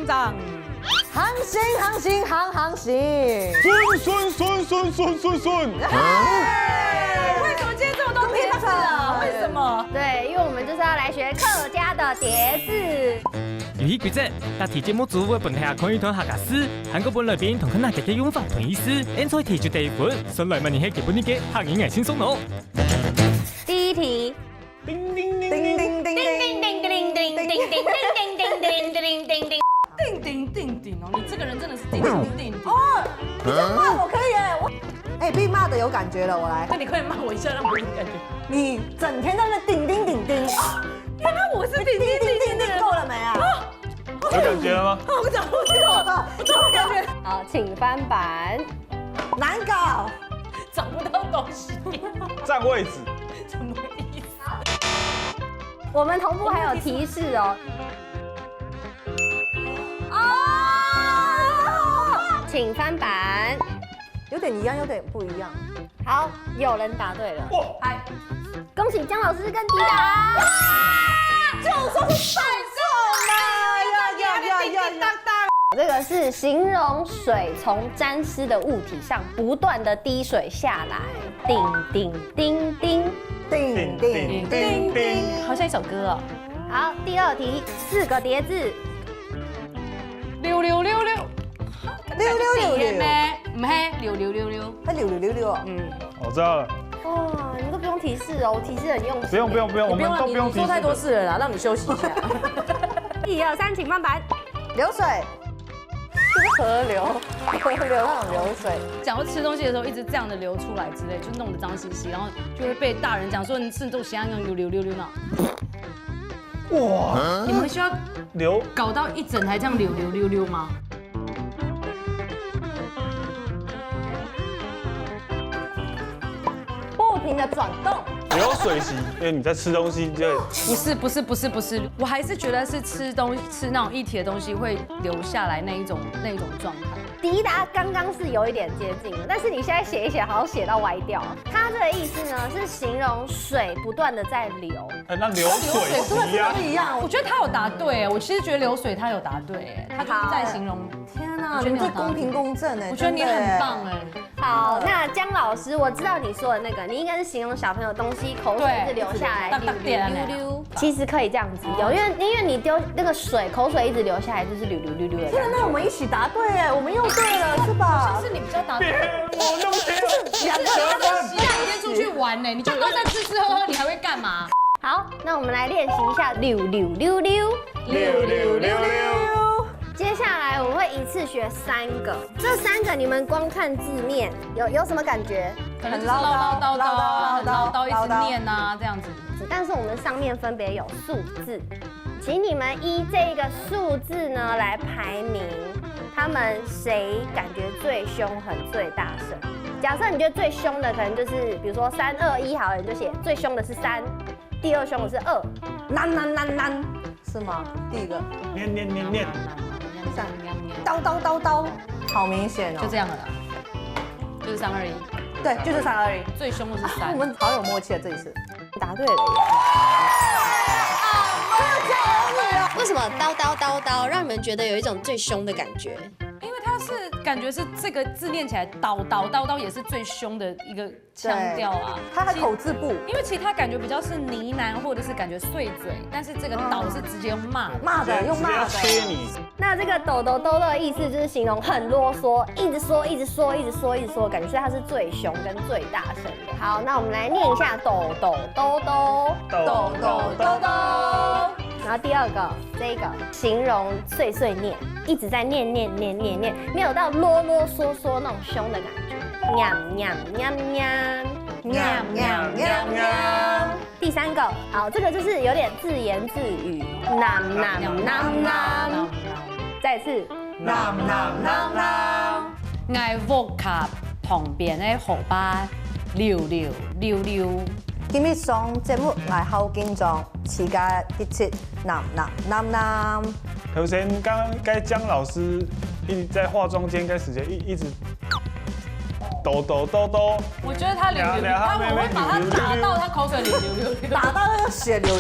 长。行行行行行行行，顺。为什么今天这么多叠字啊？为什么？对，因为我们就是要来学客家的叠字。由於佢啫，答題節目組會本下可以同下家師，韓國本來邊同佢那嘅用法同意思，因所以提出第一款，上來問你係基本啲嘅客語藝輕鬆腦。第一題，叮叮叮叮叮叮叮叮叮叮哦，你这个人真的是叮叮叮。哦，你这样骂我可以耶，我被骂的有感觉了，我来。那你快点骂我一下，让我有感觉。你整天在那叮叮叮叮，原来我是叮叮叮叮的人，够了没啊？有感觉了吗？我找不到，我找感觉好，请翻版。难搞，找不到东西，占位置。什么意思？我们同步还有提示哦。请翻版。有点一样，有点不一样。好，有人答对了。哇，嗨，恭喜姜老师跟迪达。就说是太重了，呀！这个是形容水从沾湿的物体上不断的滴水下来，叮叮叮叮。叮叮叮叮，好像一首歌哦。好，第二题4个叠字。溜溜溜溜，溜溜溜溜，咩？唔係溜溜溜溜。它溜溜溜溜哦。我知道了，哇，你们都不用提示哦，我提示很用心。不用，我们都不用提示。做太多事了啦，让你休息一下。 1、2、3，请翻版。流水，就是河流那种流水。讲到吃东西的时候，一直这样的流出来之类，就弄得脏兮兮，然后就会被大人讲说你吃这种香香溜溜溜溜呢。哇，你们需要流搞到一整台这样溜溜溜溜吗？不停的转动。流水席，因为你在吃东西就不是，我还是觉得是吃那种液体的东西会留下来那一种状态。迪达刚刚是有一点接近了，但是你现在写一写，好像写到歪掉。它这个意思呢是形容水不断的在流。那流水席啊，不一样。我觉得他有答对哎，我其实觉得流水他有答对哎，他就是在形容。天哪，你们这公平公正哎，我觉得你很棒哎。好，那姜老师，我知道你说的那个，你应该是形容小朋友东西口水一直流下来，溜溜溜。其实可以这样子用，因为你丢那个水，口水一直流下来，就是溜溜溜溜的。天哪，那我们一起答对哎，我们又对了是吧？是你比较答对。我那么就是两个洗两天出去玩呢，你就都在吃吃喝喝，你还会干嘛？好，那我们来练习一下溜溜溜溜。接下来我们会一次学3个，这3个你们光看字面有什么感觉？可能就是唠叨，一直念啊这样子。但是我们上面分别有数字，请你们依这个数字呢来排名，他们谁感觉最凶狠、最大声？假设你觉得最凶的可能就是比如说3、2、1好了，你就写最凶的是3，第2凶的是2，难是吗？第一个念。刀，好明显哦，就这样了啦，就是3、2、1。对，就是3而已。最凶的是3。我们好有默契啊，这一次答对了耶！为什么刀让你们觉得有一种最凶的感觉？因为它是感觉是这个字念起来刀也是最凶的一个腔调啊。他还口字部，因为其实他感觉比较是呢喃或者是感觉碎嘴，但是这个刀是直接用骂的。用骂的。切你。那这个抖的意思就是形容很啰嗦，一直说，感觉所以它是最凶跟最大声的。好，那我们来念一下抖。然后第2个这个形容碎念，一直在念，没有到啰嗦那种凶的感觉。喵。第3个，好，这个就是有点自言自语，再一次，嗌 vodka 旁邊咧荷巴溜。今日上節目嚟後見狀，時間一切男。头先刚刚该姜老师一直在化妆间，该时间一直抖。我覺得他溜，我會把他打到他口水流。打到那個血流。